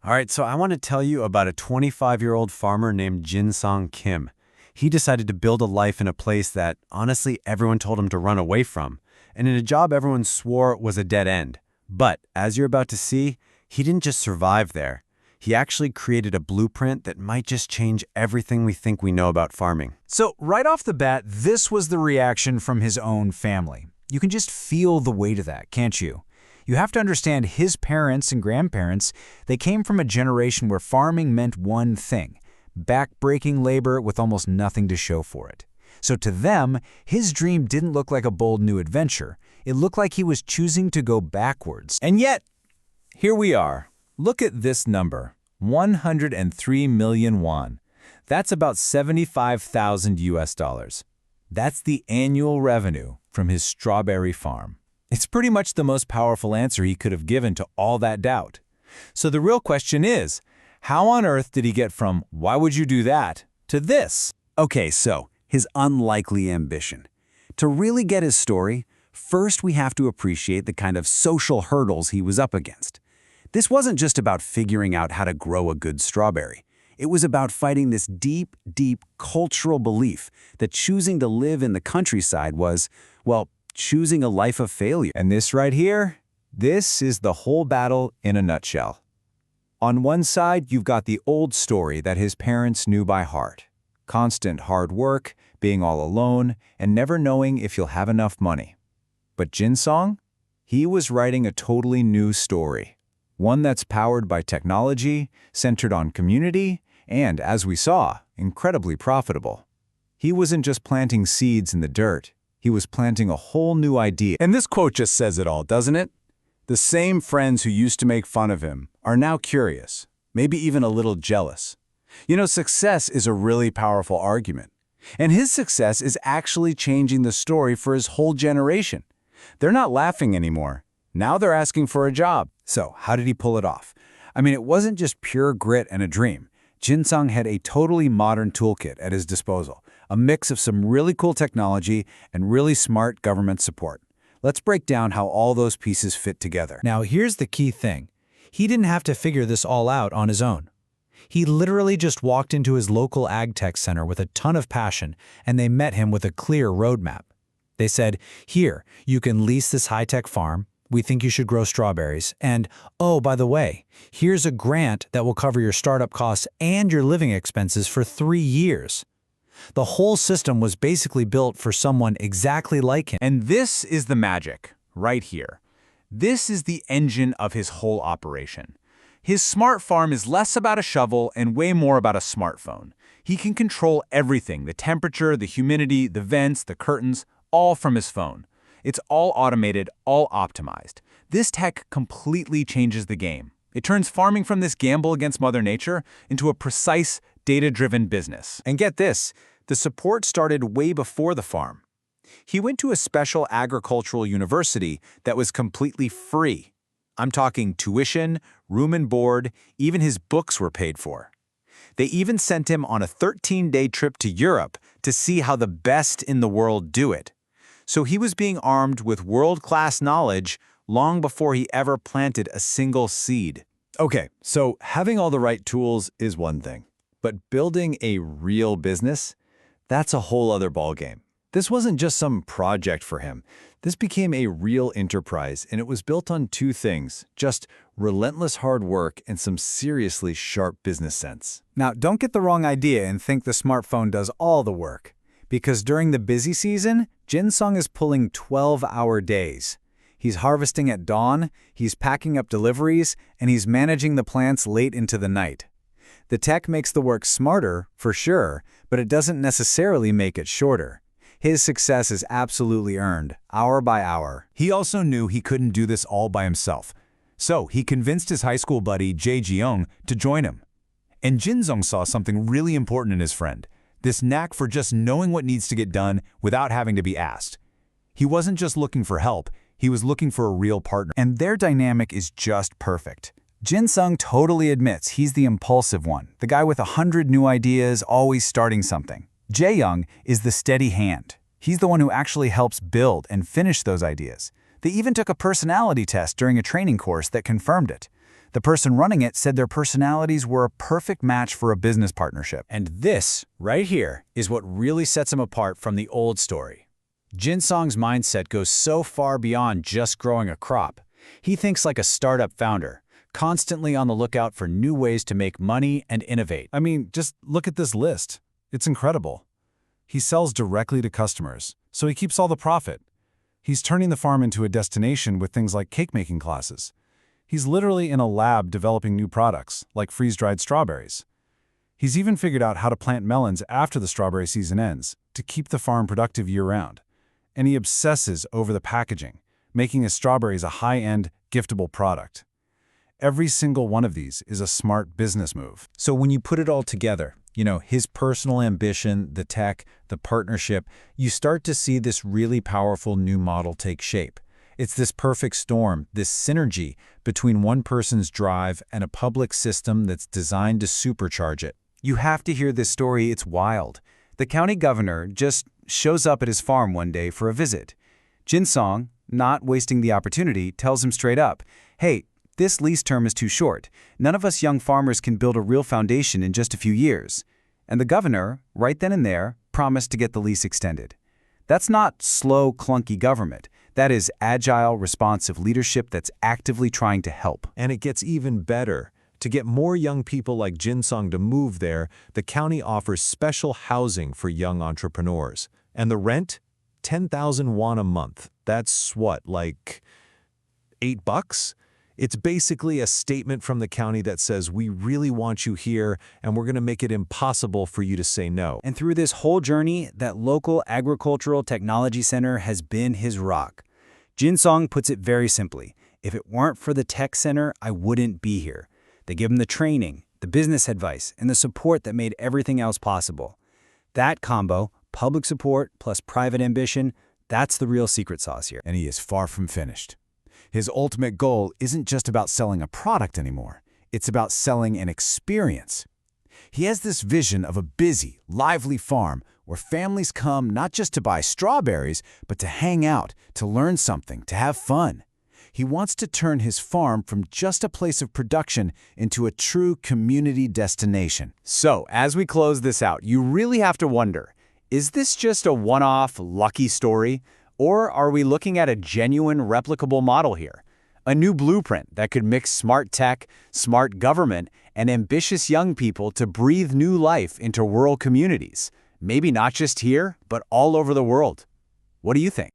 All right, so I want to tell you about a 25-year-old farmer named Jin-song Kim. He decided to build a life in a place that, honestly, everyone told him to run away from, and in a job everyone swore was a dead end. But, as you're about to see, he didn't just survive there. He actually created a blueprint that might just change everything we think we know about farming. So, right off the bat, this was the reaction from his own family. You can just feel the weight of that, can't you? You have to understand his parents and grandparents, they came from a generation where farming meant one thing: back-breaking labor with almost nothing to show for it. So to them, his dream didn't look like a bold new adventure. It looked like he was choosing to go backwards. And yet, here we are. Look at this number, 103 million won. That's about 75,000 US dollars. That's the annual revenue from his strawberry farm. It's pretty much the most powerful answer he could have given to all that doubt. So the real question is, how on earth did he get from, "Why would you do that?" to this? Okay, so his unlikely ambition. To really get his story, first we have to appreciate the kind of social hurdles he was up against. This wasn't just about figuring out how to grow a good strawberry. It was about fighting this deep, deep cultural belief that choosing to live in the countryside was, well, choosing a life of failure. And this right here, this is the whole battle in a nutshell. On one side, you've got the old story that his parents knew by heart. Constant hard work, being all alone, and never knowing if you'll have enough money. But Jin-song? He was writing a totally new story. One that's powered by technology, centered on community, and, as we saw, incredibly profitable. He wasn't just planting seeds in the dirt. He was planting a whole new idea. And this quote just says it all, doesn't it? The same friends who used to make fun of him are now curious, maybe even a little jealous. You know, success is a really powerful argument. And his success is actually changing the story for his whole generation. They're not laughing anymore. Now they're asking for a job. So how did he pull it off? I mean, it wasn't just pure grit and a dream. Jin-song had a totally modern toolkit at his disposal, a mix of some really cool technology and really smart government support. Let's break down how all those pieces fit together. Now, here's the key thing. He didn't have to figure this all out on his own. He literally just walked into his local ag tech center with a ton of passion, and they met him with a clear roadmap. They said, "Here, you can lease this high-tech farm. We think you should grow strawberries. And, oh, by the way, here's a grant that will cover your startup costs and your living expenses for 3 years." The whole system was basically built for someone exactly like him. And this is the magic, right here. This is the engine of his whole operation. His smart farm is less about a shovel and way more about a smartphone. He can control everything, the temperature, the humidity, the vents, the curtains, all from his phone. It's all automated, all optimized. This tech completely changes the game. It turns farming from this gamble against Mother Nature into a precise, data-driven business. And get this, the support started way before the farm. He went to a special agricultural university that was completely free. I'm talking tuition, room and board, even his books were paid for. They even sent him on a 13-day trip to Europe to see how the best in the world do it. So he was being armed with world-class knowledge long before he ever planted a single seed. Okay, so having all the right tools is one thing, but building a real business, that's a whole other ballgame. This wasn't just some project for him. This became a real enterprise, and it was built on two things, just relentless hard work and some seriously sharp business sense. Now, don't get the wrong idea and think the smartphone does all the work. Because during the busy season, Jin-song is pulling 12-hour days. He's harvesting at dawn, he's packing up deliveries, and he's managing the plants late into the night. The tech makes the work smarter, for sure, but it doesn't necessarily make it shorter. His success is absolutely earned, hour by hour. He also knew he couldn't do this all by himself. So he convinced his high school buddy, Jae Ji-young, to join him. And Jin-song saw something really important in his friend, this knack for just knowing what needs to get done without having to be asked. He wasn't just looking for help, he was looking for a real partner. And their dynamic is just perfect. Jin-song totally admits he's the impulsive one, the guy with 100 new ideas, always starting something. Jae-young is the steady hand. He's the one who actually helps build and finish those ideas. They even took a personality test during a training course that confirmed it. The person running it said their personalities were a perfect match for a business partnership. And this, right here, is what really sets him apart from the old story. Jinsong's mindset goes so far beyond just growing a crop. He thinks like a startup founder, constantly on the lookout for new ways to make money and innovate. I mean, just look at this list. It's incredible. He sells directly to customers, so he keeps all the profit. He's turning the farm into a destination with things like cake-making classes. He's literally in a lab developing new products, like freeze-dried strawberries. He's even figured out how to plant melons after the strawberry season ends, to keep the farm productive year-round. And he obsesses over the packaging, making his strawberries a high-end, giftable product. Every single one of these is a smart business move. So when you put it all together, his personal ambition, the tech, the partnership, you start to see this really powerful new model take shape. It's this perfect storm, this synergy between one person's drive and a public system that's designed to supercharge it. You have to hear this story, it's wild. The county governor just shows up at his farm one day for a visit. Jinsong, not wasting the opportunity, tells him straight up, "Hey, this lease term is too short. None of us young farmers can build a real foundation in just a few years." And the governor, right then and there, promised to get the lease extended. That's not slow, clunky government. That is agile, responsive leadership that's actively trying to help. And it gets even better. To get more young people like Jinsong to move there, the county offers special housing for young entrepreneurs. And the rent? 10,000 won a month. That's what, like $8? It's basically a statement from the county that says, we really want you here, and we're going to make it impossible for you to say no. And through this whole journey, that local agricultural technology center has been his rock. Jinsong puts it very simply, if it weren't for the tech center, I wouldn't be here. They give him the training, the business advice, and the support that made everything else possible. That combo, public support plus private ambition, that's the real secret sauce here. And he is far from finished. His ultimate goal isn't just about selling a product anymore. It's about selling an experience. He has this vision of a busy, lively farm where families come not just to buy strawberries, but to hang out, to learn something, to have fun. He wants to turn his farm from just a place of production into a true community destination. So, as we close this out, you really have to wonder, is this just a one-off, lucky story? Or are we looking at a genuine, replicable model here? A new blueprint that could mix smart tech, smart government, and ambitious young people to breathe new life into rural communities. Maybe not just here, but all over the world. What do you think?